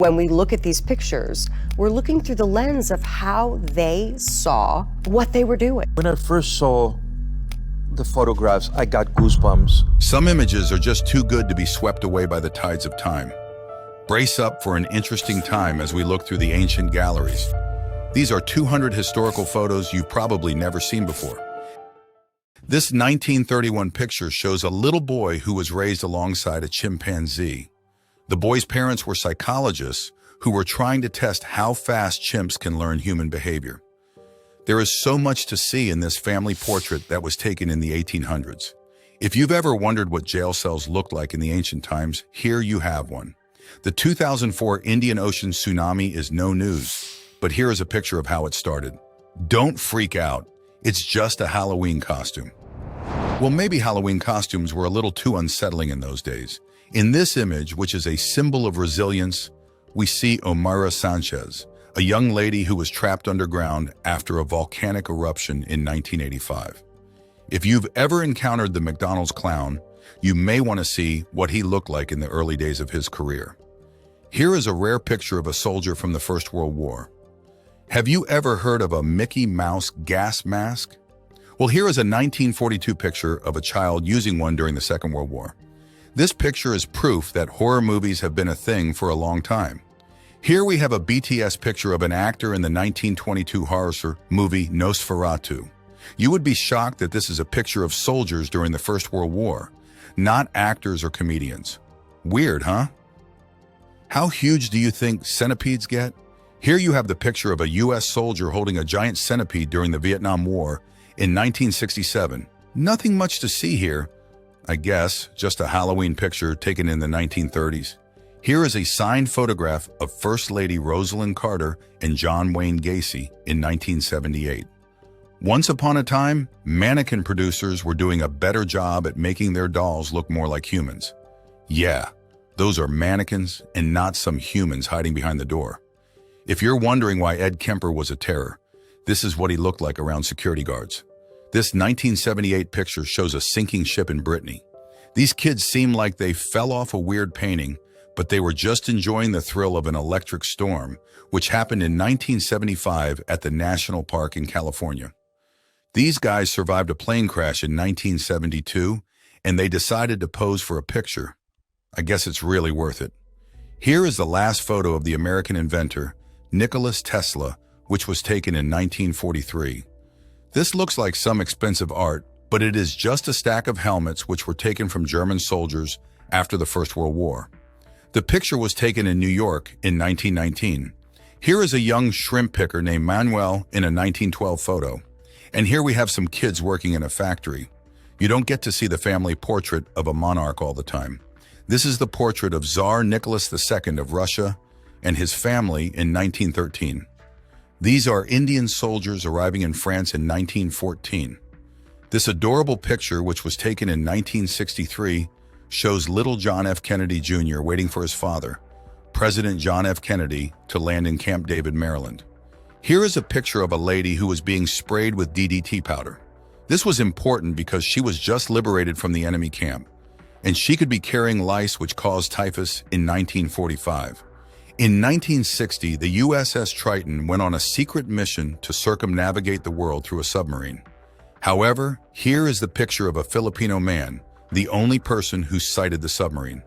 When we look at these pictures, we're looking through the lens of how they saw what they were doing. When I first saw the photographs, I got goosebumps. Some images are just too good to be swept away by the tides of time. Brace up for an interesting time as we look through the ancient galleries. These are 200 historical photos you've probably never seen before. This 1931 picture shows a little boy who was raised alongside a chimpanzee. The boy's parents were psychologists who were trying to test how fast chimps can learn human behavior. There is so much to see in this family portrait that was taken in the 1800s. If you've ever wondered what jail cells looked like in the ancient times, here you have one. The 2004 Indian Ocean tsunami is no news, but here is a picture of how it started. Don't freak out. It's just a Halloween costume. Well, maybe Halloween costumes were a little too unsettling in those days. In this image, which is a symbol of resilience, we see Omaira Sanchez, a young lady who was trapped underground after a volcanic eruption in 1985. If you've ever encountered the McDonald's clown, you may want to see what he looked like in the early days of his career. Here is a rare picture of a soldier from the First World War. Have you ever heard of a Mickey Mouse gas mask? Well, here is a 1942 picture of a child using one during the Second World War. This picture is proof that horror movies have been a thing for a long time. Here we have a BTS picture of an actor in the 1922 horror movie Nosferatu. You would be shocked that this is a picture of soldiers during the First World War, not actors or comedians. Weird, huh? How huge do you think centipedes get? Here you have the picture of a U.S. soldier holding a giant centipede during the Vietnam War in 1967. Nothing much to see here. I guess just a Halloween picture taken in the 1930s. Here is a signed photograph of First Lady Rosalind Carter and John Wayne Gacy in 1978. Once upon a time, mannequin producers were doing a better job at making their dolls look more like humans. Yeah, those are mannequins and not some humans hiding behind the door. If you're wondering why Ed Kemper was a terror, this is what he looked like around security guards. This 1978 picture shows a sinking ship in Brittany. These kids seem like they fell off a weird painting, but they were just enjoying the thrill of an electric storm, which happened in 1975 at the National Park in California. These guys survived a plane crash in 1972, and they decided to pose for a picture. I guess it's really worth it. Here is the last photo of the American inventor, Nikola Tesla, which was taken in 1943. This looks like some expensive art, but it is just a stack of helmets which were taken from German soldiers after the First World War. The picture was taken in New York in 1919. Here is a young shrimp picker named Manuel in a 1912 photo. And here we have some kids working in a factory. You don't get to see the family portrait of a monarch all the time. This is the portrait of Tsar Nicholas II of Russia and his family in 1913. These are Indian soldiers arriving in France in 1914. This adorable picture, which was taken in 1963, shows little John F. Kennedy Jr. waiting for his father, President John F. Kennedy, to land in Camp David, Maryland. Here is a picture of a lady who was being sprayed with DDT powder. This was important because she was just liberated from the enemy camp, and she could be carrying lice which caused typhus in 1945. In 1960, the USS Triton went on a secret mission to circumnavigate the world through a submarine. However, here is the picture of a Filipino man, the only person who sighted the submarine.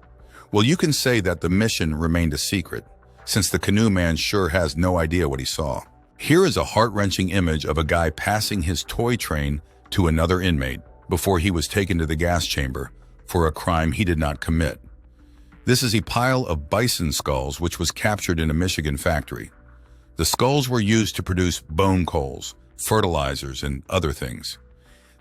Well, you can say that the mission remained a secret, since the canoe man sure has no idea what he saw. Here is a heart-wrenching image of a guy passing his toy train to another inmate before he was taken to the gas chamber for a crime he did not commit. This is a pile of bison skulls which was captured in a Michigan factory. The skulls were used to produce bone coals, fertilizers, and other things.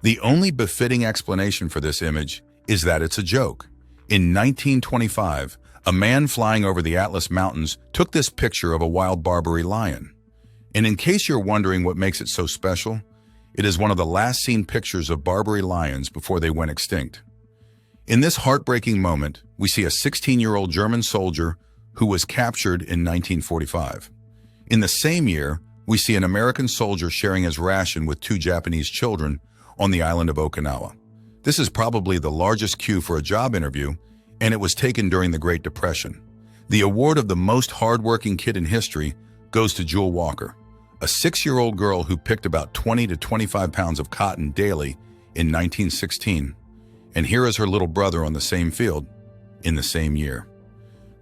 The only befitting explanation for this image is that it's a joke. In 1925, a man flying over the Atlas Mountains took this picture of a wild Barbary lion. And in case you're wondering what makes it so special, it is one of the last seen pictures of Barbary lions before they went extinct. In this heartbreaking moment, we see a 16-year-old German soldier who was captured in 1945. In the same year, we see an American soldier sharing his ration with 2 Japanese children on the island of Okinawa. This is probably the largest queue for a job interview, and it was taken during the Great Depression. The award of the most hardworking kid in history goes to Jewel Walker, a 6-year-old girl who picked about 20 to 25 pounds of cotton daily in 1916. And here is her little brother on the same field in the same year.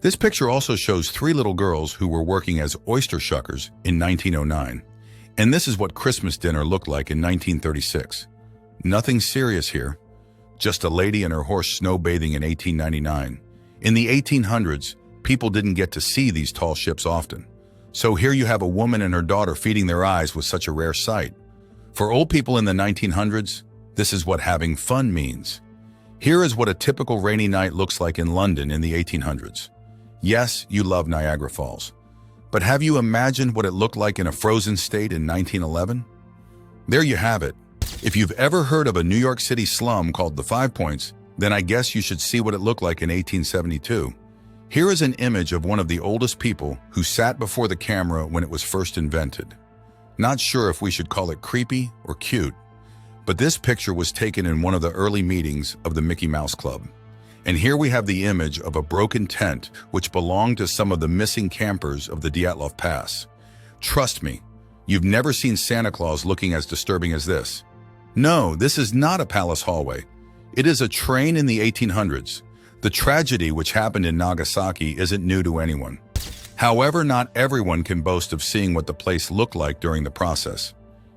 This picture also shows 3 little girls who were working as oyster shuckers in 1909. And this is what Christmas dinner looked like in 1936. Nothing serious here, just a lady and her horse snowbathing in 1899. In the 1800s, people didn't get to see these tall ships often. So here you have a woman and her daughter feeding their eyes with such a rare sight. For old people in the 1900s, this is what having fun means. Here is what a typical rainy night looks like in London in the 1800s. Yes, you love Niagara Falls. But have you imagined what it looked like in a frozen state in 1911? There you have it. If you've ever heard of a New York City slum called the Five Points, then I guess you should see what it looked like in 1872. Here is an image of one of the oldest people who sat before the camera when it was first invented. Not sure if we should call it creepy or cute, but this picture was taken in one of the early meetings of the Mickey Mouse Club. And here we have the image of a broken tent which belonged to some of the missing campers of the Dyatlov Pass. Trust me, you've never seen Santa Claus looking as disturbing as this. No, this is not a palace hallway. It is a train in the 1800s. The tragedy which happened in Nagasaki isn't new to anyone. However, not everyone can boast of seeing what the place looked like during the process.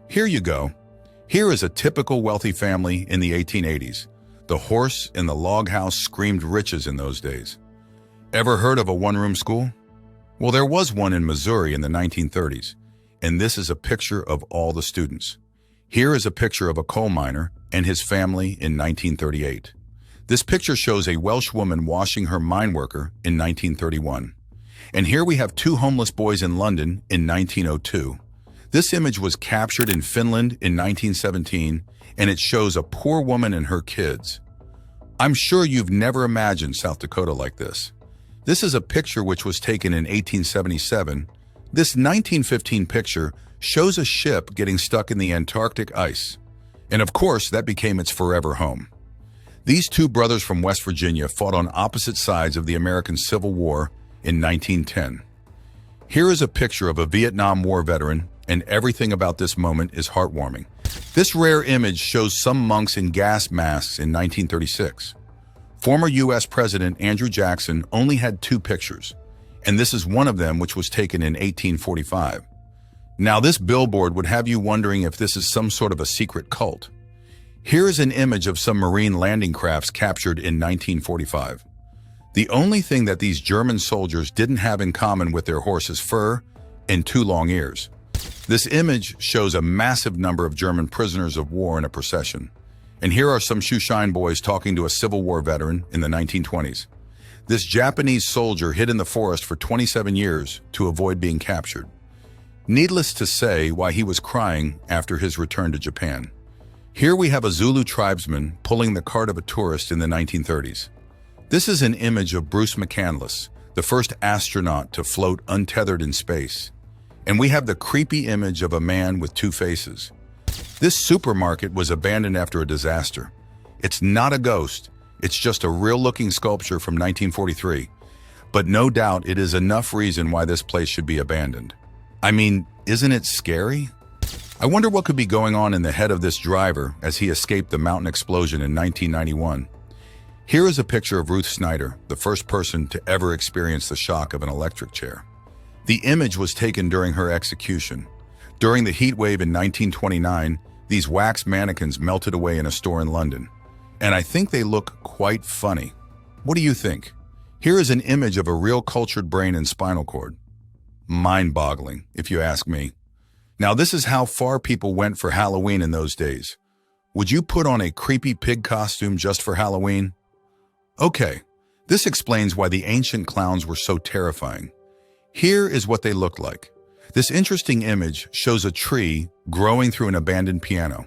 Here you go. Here is a typical wealthy family in the 1880s. The horse in the log house screamed riches in those days. Ever heard of a one-room school? Well, there was one in Missouri in the 1930s, and this is a picture of all the students. Here is a picture of a coal miner and his family in 1938. This picture shows a Welsh woman washing her mine worker in 1931. And here we have 2 homeless boys in London in 1902. This image was captured in Finland in 1917, and it shows a poor woman and her kids. I'm sure you've never imagined South Dakota like this. This is a picture which was taken in 1877. This 1915 picture shows a ship getting stuck in the Antarctic ice. And of course, that became its forever home. These 2 brothers from West Virginia fought on opposite sides of the American Civil War in 1910. Here is a picture of a Vietnam War veteran, and everything about this moment is heartwarming. This rare image shows some monks in gas masks in 1936. Former U.S. President Andrew Jackson only had 2 pictures, and this is one of them which was taken in 1845. Now this billboard would have you wondering if this is some sort of a secret cult. Here is an image of some marine landing crafts captured in 1945. The only thing that these German soldiers didn't have in common with their horses' fur and 2 long ears. This image shows a massive number of German prisoners of war in a procession. And here are some shoeshine boys talking to a Civil War veteran in the 1920s. This Japanese soldier hid in the forest for 27 years to avoid being captured. Needless to say why he was crying after his return to Japan. Here we have a Zulu tribesman pulling the cart of a tourist in the 1930s. This is an image of Bruce McCandless, the first astronaut to float untethered in space. And we have the creepy image of a man with 2 faces. This supermarket was abandoned after a disaster. It's not a ghost, it's just a real-looking sculpture from 1943. But no doubt it is enough reason why this place should be abandoned. I mean, isn't it scary? I wonder what could be going on in the head of this driver as he escaped the mountain explosion in 1991. Here is a picture of Ruth Snyder, the first person to ever experience the shock of an electric chair. The image was taken during her execution. During the heat wave in 1929, these wax mannequins melted away in a store in London. And I think they look quite funny. What do you think? Here is an image of a real cultured brain and spinal cord. Mind-boggling, if you ask me. Now this is how far people went for Halloween in those days. Would you put on a creepy pig costume just for Halloween? Okay, this explains why the ancient clowns were so terrifying. Here is what they looked like. This interesting image shows a tree growing through an abandoned piano.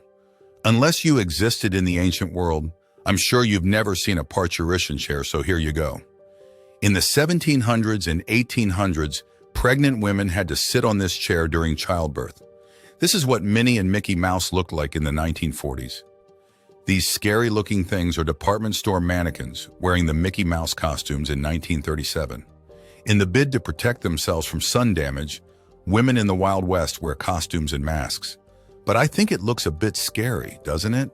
Unless you existed in the ancient world, I'm sure you've never seen a parturition chair, so here you go. In the 1700s and 1800s, pregnant women had to sit on this chair during childbirth. This is what Minnie and Mickey Mouse looked like in the 1940s. These scary-looking things are department store mannequins wearing the Mickey Mouse costumes in 1937. In the bid to protect themselves from sun damage, women in the Wild West wear costumes and masks. But I think it looks a bit scary, doesn't it?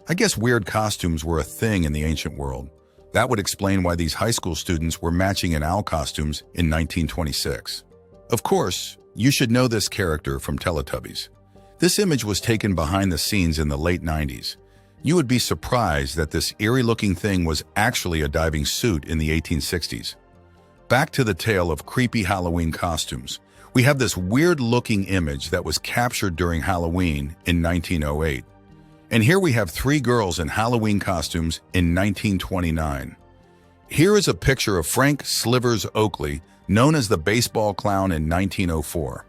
I guess weird costumes were a thing in the ancient world. That would explain why these high school students were matching in owl costumes in 1926. Of course, you should know this character from Teletubbies. This image was taken behind the scenes in the late 90s. You would be surprised that this eerie-looking thing was actually a diving suit in the 1860s. Back to the tale of creepy Halloween costumes. We have this weird-looking image that was captured during Halloween in 1908. And here we have three girls in Halloween costumes in 1929. Here is a picture of Frank Slivers Oakley, known as the baseball clown, in 1904.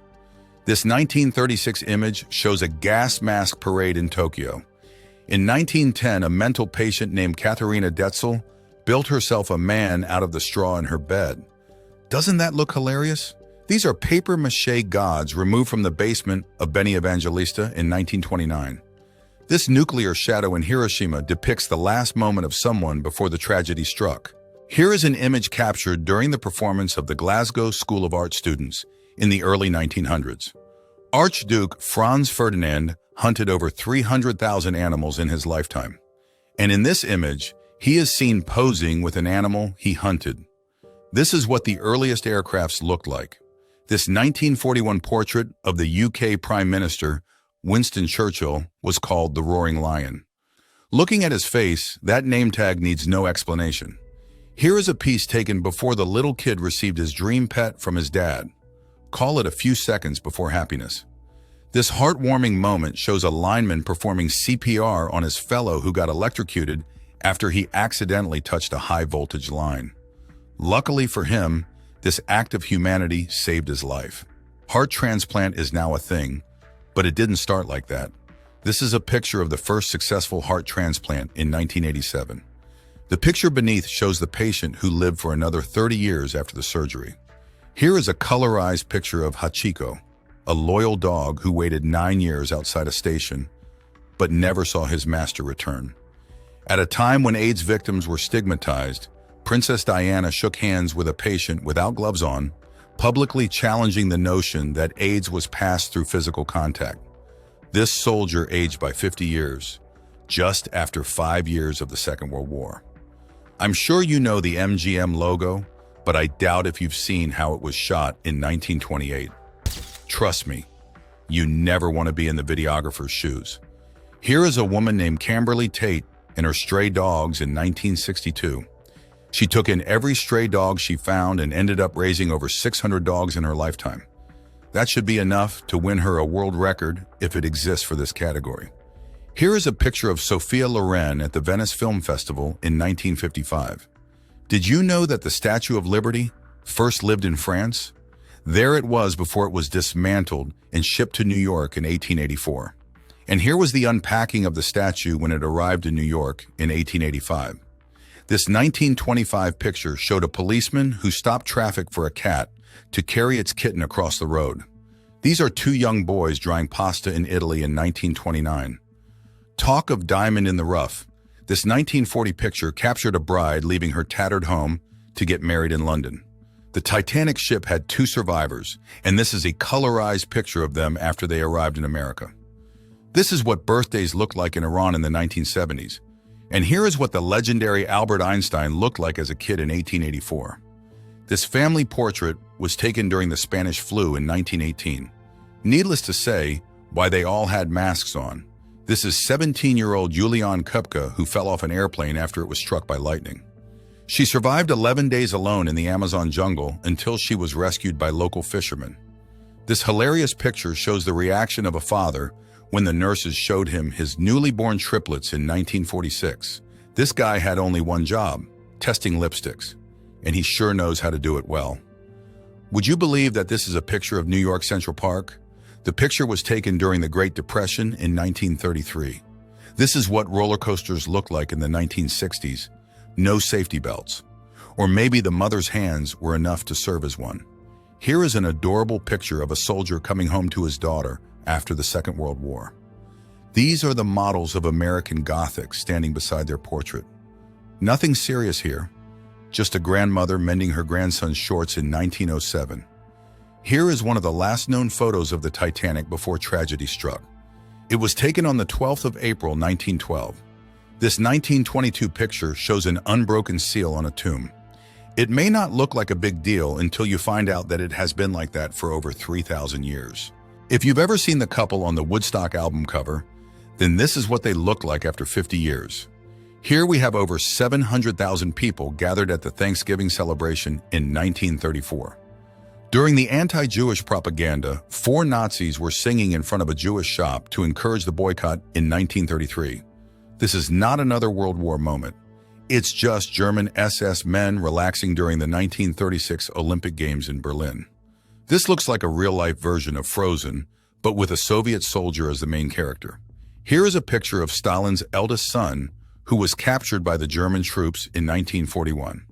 This 1936 image shows a gas mask parade in Tokyo. In 1910, a mental patient named Katharina Detzel built herself a man out of the straw in her bed. Doesn't that look hilarious? These are papier-mâché gods removed from the basement of Beni Evangelista in 1929. This nuclear shadow in Hiroshima depicts the last moment of someone before the tragedy struck. Here is an image captured during the performance of the Glasgow School of Art students in the early 1900s. Archduke Franz Ferdinand hunted over 300,000 animals in his lifetime. And in this image, he is seen posing with an animal he hunted. This is what the earliest aircrafts looked like. This 1941 portrait of the UK Prime Minister, Winston Churchill, was called the Roaring Lion. Looking at his face, that name tag needs no explanation. Here is a piece taken before the little kid received his dream pet from his dad. Call it a few seconds before happiness. This heartwarming moment shows a lineman performing CPR on his fellow who got electrocuted after he accidentally touched a high-voltage line. Luckily for him, this act of humanity saved his life. Heart transplant is now a thing, but it didn't start like that. This is a picture of the first successful heart transplant in 1987. The picture beneath shows the patient who lived for another 30 years after the surgery. Here is a colorized picture of Hachiko, a loyal dog who waited 9 years outside a station, but never saw his master return. At a time when AIDS victims were stigmatized, Princess Diana shook hands with a patient without gloves on, publicly challenging the notion that AIDS was passed through physical contact. This soldier aged by 50 years, just after 5 years of the Second World War. I'm sure you know the MGM logo, but I doubt if you've seen how it was shot in 1928. Trust me, you never want to be in the videographer's shoes. Here is a woman named Camberly Tate and her stray dogs in 1962. She took in every stray dog she found and ended up raising over 600 dogs in her lifetime. That should be enough to win her a world record if it exists for this category. Here is a picture of Sophia Loren at the Venice Film Festival in 1955. Did you know that the Statue of Liberty first lived in France? There it was before it was dismantled and shipped to New York in 1884. And here was the unpacking of the statue when it arrived in New York in 1885. This 1925 picture showed a policeman who stopped traffic for a cat to carry its kitten across the road. These are two young boys drying pasta in Italy in 1929. Talk of diamond in the rough. This 1940 picture captured a bride leaving her tattered home to get married in London. The Titanic ship had 2 survivors, and this is a colorized picture of them after they arrived in America. This is what birthdays looked like in Iran in the 1970s. And here is what the legendary Albert Einstein looked like as a kid in 1884. This family portrait was taken during the Spanish flu in 1918. Needless to say, why they all had masks on. This is 17-year-old Juliane Kupka, who fell off an airplane after it was struck by lightning. She survived 11 days alone in the Amazon jungle until she was rescued by local fishermen. This hilarious picture shows the reaction of a father when the nurses showed him his newly born triplets in 1946. This guy had only one job, testing lipsticks, and he sure knows how to do it well. Would you believe that this is a picture of New York Central Park? The picture was taken during the Great Depression in 1933. This is what roller coasters looked like in the 1960s. No safety belts. Or maybe the mother's hands were enough to serve as one. Here is an adorable picture of a soldier coming home to his daughter after the Second World War. These are the models of American Gothic standing beside their portrait. Nothing serious here, just a grandmother mending her grandson's shorts in 1907. Here is one of the last known photos of the Titanic before tragedy struck. It was taken on the 12th of April, 1912. This 1922 picture shows an unbroken seal on a tomb. It may not look like a big deal until you find out that it has been like that for over 3,000 years. If you've ever seen the couple on the Woodstock album cover, then this is what they look like after 50 years. Here we have over 700,000 people gathered at the Thanksgiving celebration in 1934. During the anti-Jewish propaganda, 4 Nazis were singing in front of a Jewish shop to encourage the boycott in 1933. This is not another World War moment. It's just German SS men relaxing during the 1936 Olympic Games in Berlin. This looks like a real-life version of Frozen, but with a Soviet soldier as the main character. Here is a picture of Stalin's eldest son, who was captured by the German troops in 1941.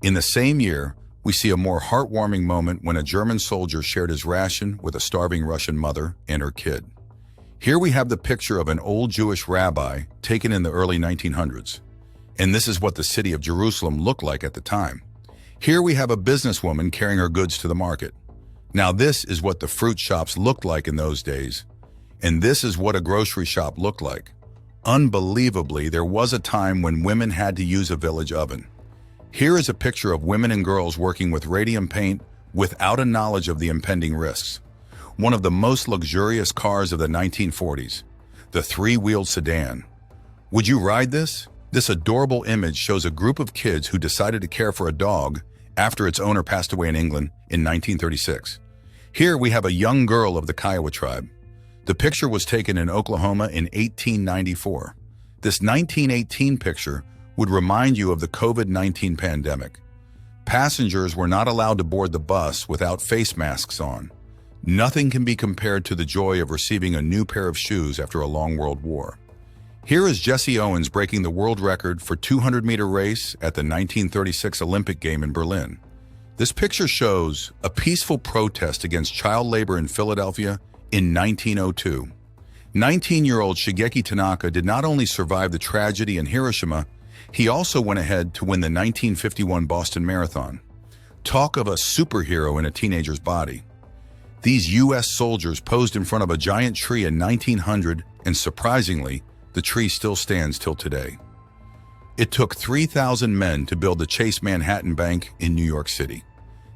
In the same year, we see a more heartwarming moment when a German soldier shared his ration with a starving Russian mother and her kid. Here we have the picture of an old Jewish rabbi taken in the early 1900s. And this is what the city of Jerusalem looked like at the time. Here we have a businesswoman carrying her goods to the market. Now this is what the fruit shops looked like in those days. And this is what a grocery shop looked like. Unbelievably, there was a time when women had to use a village oven. Here is a picture of women and girls working with radium paint without a knowledge of the impending risks. One of the most luxurious cars of the 1940s, the 3-wheeled sedan. Would you ride this? This adorable image shows a group of kids who decided to care for a dog after its owner passed away in England in 1936. Here we have a young girl of the Kiowa tribe. The picture was taken in Oklahoma in 1894. This 1918 picture would remind you of the COVID-19 pandemic. Passengers were not allowed to board the bus without face masks on. Nothing can be compared to the joy of receiving a new pair of shoes after a long world war. Here is Jesse Owens breaking the world record for 200-meter race at the 1936 Olympic game in Berlin. This picture shows a peaceful protest against child labor in Philadelphia in 1902. 19-year-old Shigeki Tanaka did not only survive the tragedy in Hiroshima, he also went ahead to win the 1951 Boston Marathon. Talk of a superhero in a teenager's body. These U.S. soldiers posed in front of a giant tree in 1900, and surprisingly, the tree still stands till today. It took 3,000 men to build the Chase Manhattan Bank in New York City.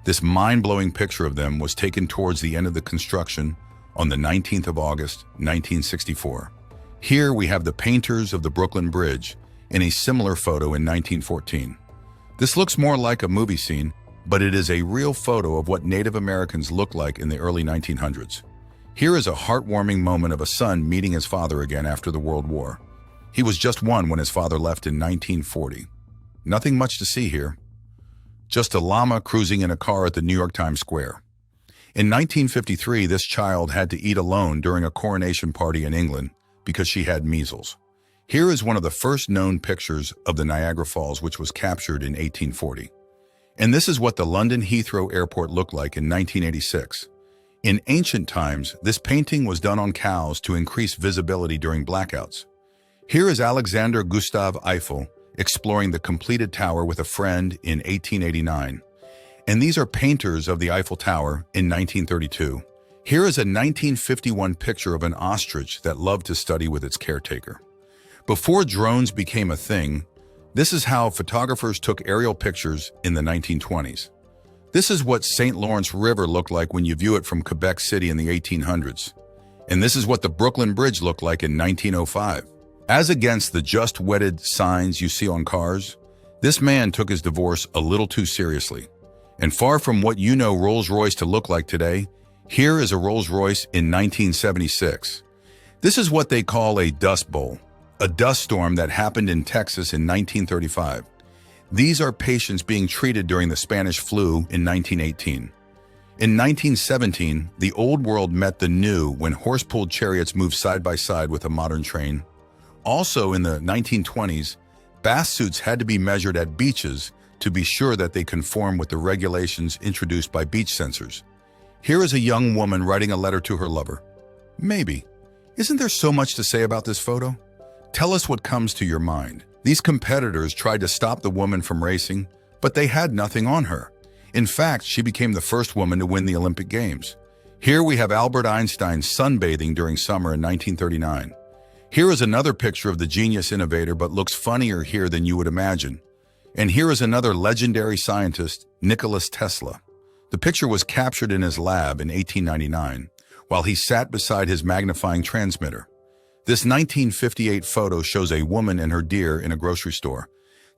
This mind-blowing picture of them was taken towards the end of the construction on the 19th of August, 1964. Here we have the painters of the Brooklyn Bridge in a similar photo in 1914. This looks more like a movie scene, but it is a real photo of what Native Americans looked like in the early 1900s. Here is a heartwarming moment of a son meeting his father again after the World War. He was just 1 when his father left in 1940. Nothing much to see here. Just a llama cruising in a car at the New York Times Square. In 1953, this child had to eat alone during a coronation party in England because she had measles. Here is one of the first known pictures of the Niagara Falls, which was captured in 1840. And this is what the London Heathrow Airport looked like in 1986. In ancient times, this painting was done on cows to increase visibility during blackouts. Here is Alexander Gustav Eiffel exploring the completed tower with a friend in 1889. And these are painters of the Eiffel Tower in 1932. Here is a 1951 picture of an ostrich that loved to study with its caretaker. Before drones became a thing, this is how photographers took aerial pictures in the 1920s. This is what St. Lawrence River looked like when you view it from Quebec City in the 1800s. And this is what the Brooklyn Bridge looked like in 1905. As against the just wedded signs you see on cars, this man took his divorce a little too seriously. And far from what you know Rolls-Royce to look like today, here is a Rolls-Royce in 1976. This is what they call a dust bowl, a dust storm that happened in Texas in 1935. These are patients being treated during the Spanish flu in 1918. In 1917, the old world met the new when horse-pulled chariots moved side by side with a modern train. Also in the 1920s, bath suits had to be measured at beaches to be sure that they conform with the regulations introduced by beach censors. Here is a young woman writing a letter to her lover. Maybe. Isn't there so much to say about this photo? Tell us what comes to your mind. These competitors tried to stop the woman from racing, But they had nothing on her. In fact, she became the first woman to win the Olympic Games. Here we have Albert Einstein sunbathing during summer in 1939. Here is another picture of the genius innovator, but looks funnier here than you would imagine. And here is another legendary scientist, Nikola Tesla. The picture was captured in his lab in 1899, while he sat beside his magnifying transmitter. This 1958 photo shows a woman and her deer in a grocery store.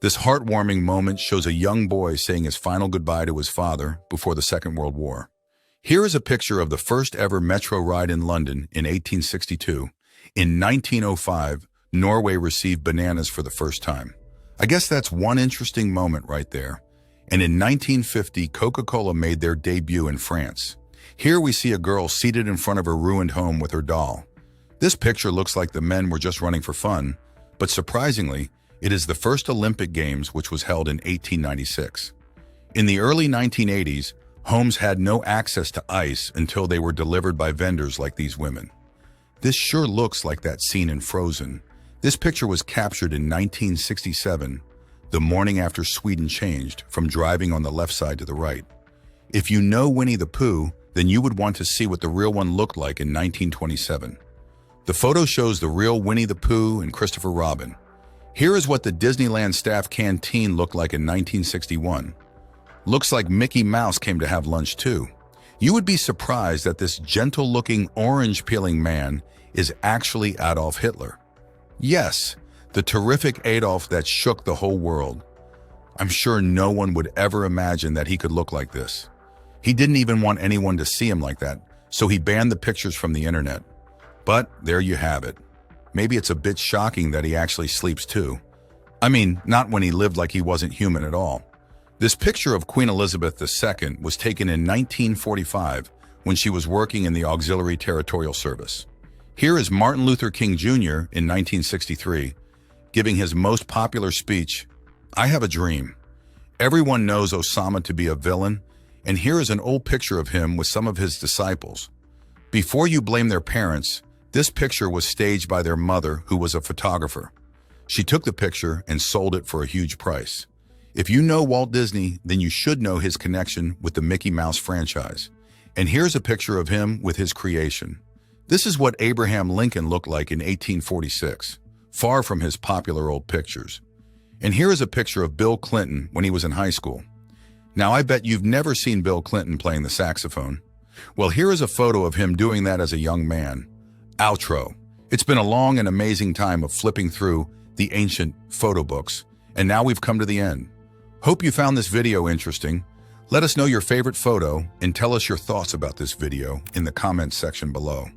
This heartwarming moment shows a young boy saying his final goodbye to his father before the Second World War. Here is a picture of the first ever metro ride in London in 1862. In 1905, Norway received bananas for the first time. I guess that's one interesting moment right there. And in 1950, Coca-Cola made their debut in France. Here we see a girl seated in front of her ruined home with her doll. This picture looks like the men were just running for fun, but surprisingly, it is the first Olympic Games, which was held in 1896. In the early 1980s, homes had no access to ice until they were delivered by vendors like these women. This sure looks like that scene in Frozen. This picture was captured in 1967, the morning after Sweden changed from driving on the left side to the right. If you know Winnie the Pooh, then you would want to see what the real one looked like in 1927. The photo shows the real Winnie the Pooh and Christopher Robin. Here is what the Disneyland staff canteen looked like in 1961. Looks like Mickey Mouse came to have lunch too. You would be surprised that this gentle-looking, orange-peeling man is actually Adolf Hitler. Yes, the terrific Adolf that shook the whole world. I'm sure no one would ever imagine that he could look like this. He didn't even want anyone to see him like that, so he banned the pictures from the internet. But there you have it. Maybe it's a bit shocking that he actually sleeps too. I mean, not when he lived like he wasn't human at all. This picture of Queen Elizabeth II was taken in 1945 when she was working in the Auxiliary Territorial Service. Here is Martin Luther King Jr. in 1963, giving his most popular speech, "I have a dream." Everyone knows Osama to be a villain, and here is an old picture of him with some of his disciples. Before you blame their parents, this picture was staged by their mother, who was a photographer. She took the picture and sold it for a huge price. If you know Walt Disney, then you should know his connection with the Mickey Mouse franchise. And here's a picture of him with his creation. This is what Abraham Lincoln looked like in 1846, far from his popular old pictures. And here is a picture of Bill Clinton when he was in high school. Now, I bet you've never seen Bill Clinton playing the saxophone. Well, here is a photo of him doing that as a young man. Outro. It's been a long and amazing time of flipping through the ancient photo books, and now we've come to the end. Hope you found this video interesting. Let us know your favorite photo and tell us your thoughts about this video in the comments section below.